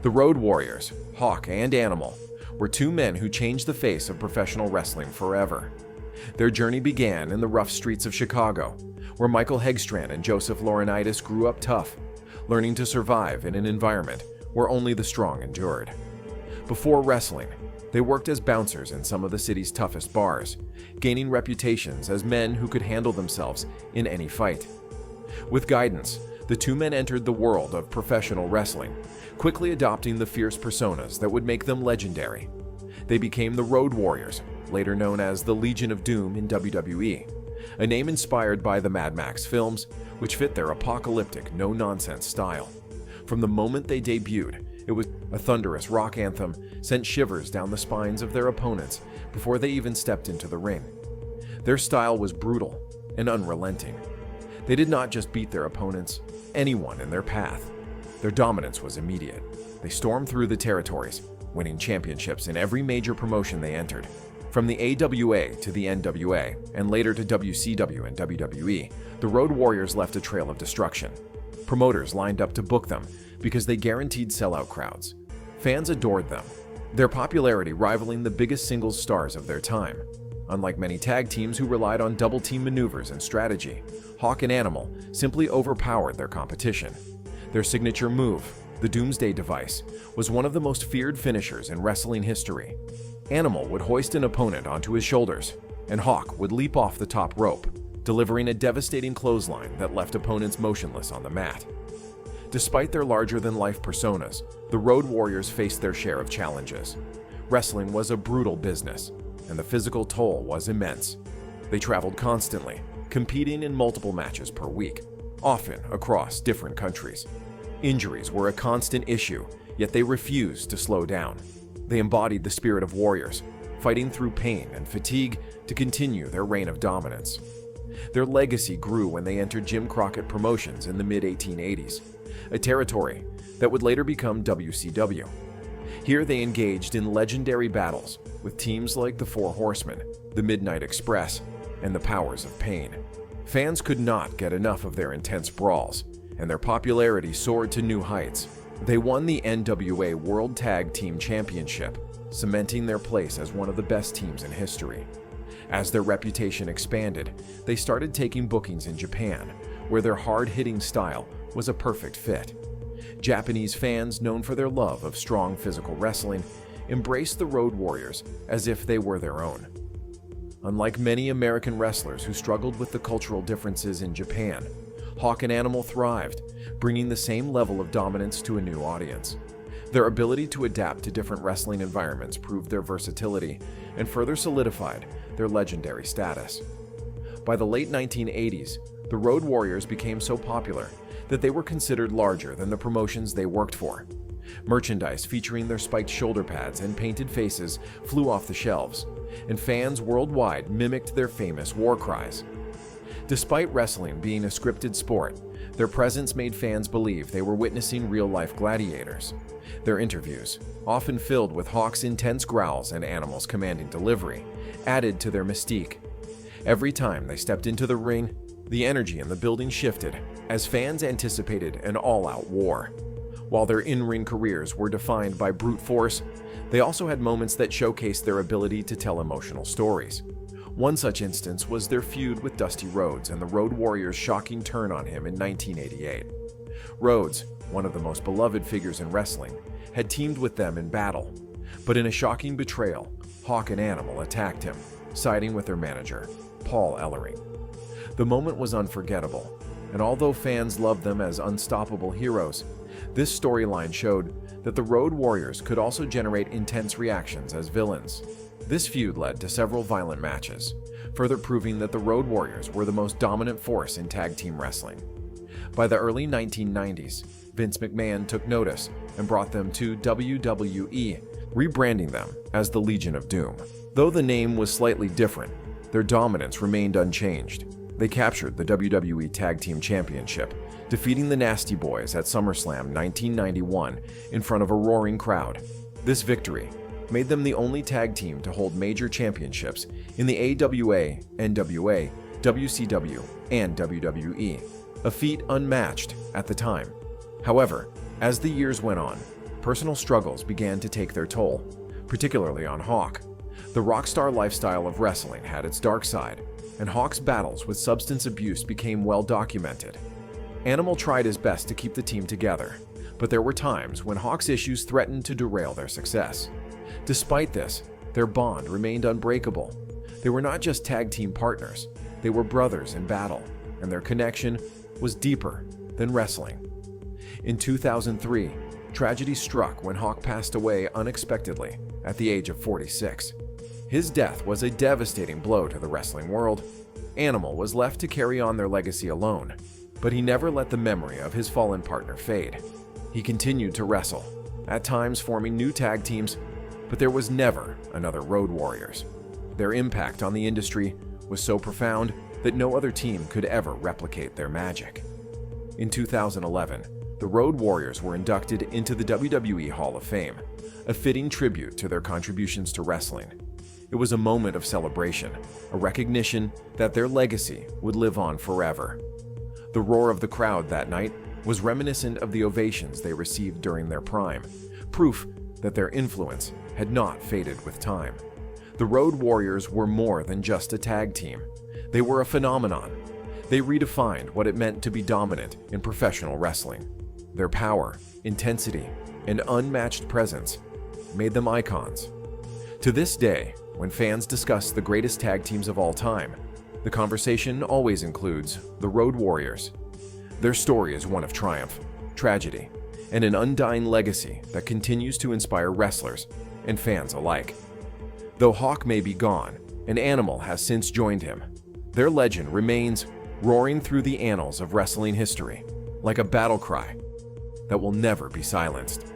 The Road Warriors, Hawk and Animal, were two men who changed the face of professional wrestling forever. Their journey began in the rough streets of Chicago, where Michael Hegstrand and Joseph Laurinaitis grew up tough, learning to survive in an environment where only the strong endured. Before wrestling, they worked as bouncers in some of the city's toughest bars, gaining reputations as men who could handle themselves in any fight. With guidance, the two men entered the world of professional wrestling, quickly adopting the fierce personas that would make them legendary. They became the Road Warriors, later known as the Legion of Doom in WWE, a name inspired by the Mad Max films, which fit their apocalyptic, no-nonsense style. From the moment they debuted, it was a thunderous rock anthem sent shivers down the spines of their opponents before they even stepped into the ring. Their style was brutal and unrelenting. They did not just beat their opponents, anyone in their path. Their dominance was immediate. They stormed through the territories, winning championships in every major promotion they entered. From the AWA to the NWA, and later to WCW and WWE, the Road Warriors left a trail of destruction. Promoters lined up to book them because they guaranteed sellout crowds. Fans adored them, their popularity rivaling the biggest singles stars of their time. Unlike many tag teams who relied on double-team maneuvers and strategy, Hawk and Animal simply overpowered their competition. Their signature move, the Doomsday Device, was one of the most feared finishers in wrestling history. Animal would hoist an opponent onto his shoulders, and Hawk would leap off the top rope, delivering a devastating clothesline that left opponents motionless on the mat. Despite their larger-than-life personas, the Road Warriors faced their share of challenges. Wrestling was a brutal business, and the physical toll was immense. They traveled constantly, competing in multiple matches per week, often across different countries. Injuries were a constant issue, yet they refused to slow down. They embodied the spirit of warriors, fighting through pain and fatigue to continue their reign of dominance. Their legacy grew when they entered Jim Crockett Promotions in the mid-1880s, a territory that would later become WCW. Here they engaged in legendary battles with teams like the Four Horsemen, the Midnight Express, and the Powers of Pain. Fans could not get enough of their intense brawls, and their popularity soared to new heights. They won the NWA World Tag Team Championship, cementing their place as one of the best teams in history. As their reputation expanded, they started taking bookings in Japan, where their hard-hitting style was a perfect fit. Japanese fans, known for their love of strong physical wrestling, embraced the Road Warriors as if they were their own. Unlike many American wrestlers who struggled with the cultural differences in Japan, Hawk and Animal thrived, bringing the same level of dominance to a new audience. Their ability to adapt to different wrestling environments proved their versatility and further solidified their legendary status. By the late 1980s, the Road Warriors became so popular that they were considered larger than the promotions they worked for. Merchandise featuring their spiked shoulder pads and painted faces flew off the shelves, and fans worldwide mimicked their famous war cries. Despite wrestling being a scripted sport, their presence made fans believe they were witnessing real-life gladiators. Their interviews, often filled with Hawk's intense growls and Animal's commanding delivery, added to their mystique. Every time they stepped into the ring, the energy in the building shifted as fans anticipated an all-out war. While their in-ring careers were defined by brute force, they also had moments that showcased their ability to tell emotional stories. One such instance was their feud with Dusty Rhodes and the Road Warriors' shocking turn on him in 1988. Rhodes, one of the most beloved figures in wrestling, had teamed with them in battle, but in a shocking betrayal, Hawk and Animal attacked him, siding with their manager, Paul Ellering. The moment was unforgettable, and although fans loved them as unstoppable heroes, this storyline showed that the Road Warriors could also generate intense reactions as villains. This feud led to several violent matches, further proving that the Road Warriors were the most dominant force in tag team wrestling. By the early 1990s, Vince McMahon took notice and brought them to WWE, rebranding them as the Legion of Doom. Though the name was slightly different, their dominance remained unchanged. They captured the WWE Tag Team Championship, defeating the Nasty Boys at SummerSlam 1991 in front of a roaring crowd. This victory made them the only tag team to hold major championships in the AWA, NWA, WCW, and WWE, a feat unmatched at the time. However, as the years went on, personal struggles began to take their toll, particularly on Hawk. The rock star lifestyle of wrestling had its dark side, and Hawk's battles with substance abuse became well documented. Animal tried his best to keep the team together, but there were times when Hawk's issues threatened to derail their success. Despite this, their bond remained unbreakable. They were not just tag team partners, they were brothers in battle, and their connection was deeper than wrestling. In 2003, tragedy struck when Hawk passed away unexpectedly at the age of 46. His death was a devastating blow to the wrestling world. Animal was left to carry on their legacy alone, but he never let the memory of his fallen partner fade. He continued to wrestle, at times forming new tag teams, but there was never another Road Warriors. Their impact on the industry was so profound that no other team could ever replicate their magic. In 2011, the Road Warriors were inducted into the WWE Hall of Fame, a fitting tribute to their contributions to wrestling. It was a moment of celebration, a recognition that their legacy would live on forever. The roar of the crowd that night was reminiscent of the ovations they received during their prime, proof that their influence had not faded with time. The Road Warriors were more than just a tag team. They were a phenomenon. They redefined what it meant to be dominant in professional wrestling. Their power, intensity, and unmatched presence made them icons. To this day, when fans discuss the greatest tag teams of all time, the conversation always includes the Road Warriors. Their story is one of triumph, tragedy, and an undying legacy that continues to inspire wrestlers and fans alike. Though Hawk may be gone, and Animal has since joined him, their legend remains roaring through the annals of wrestling history like a battle cry that will never be silenced.